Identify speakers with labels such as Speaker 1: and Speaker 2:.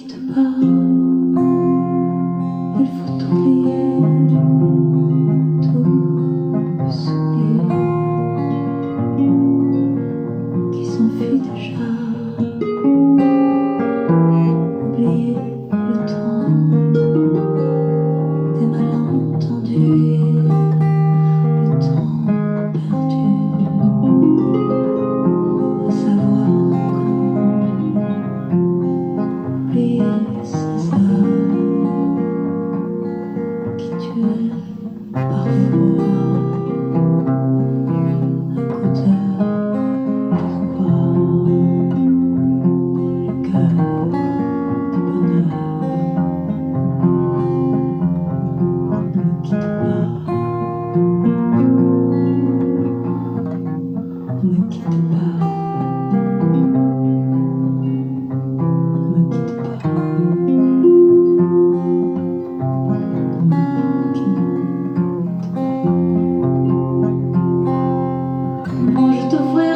Speaker 1: quitte pas, il faut oublier, tout s'oublier, qui s'enfuit déjà, oublier le temps des malentendus, le temps perdu, à savoir comment oublier ces heures qui tuent parfois un coup d'heure. Pourquoi le cœur du bonheur ne me quitte pas, ne me quitte pas, ne me quitte pas, ne me quitte pas. Moi je t'offrirai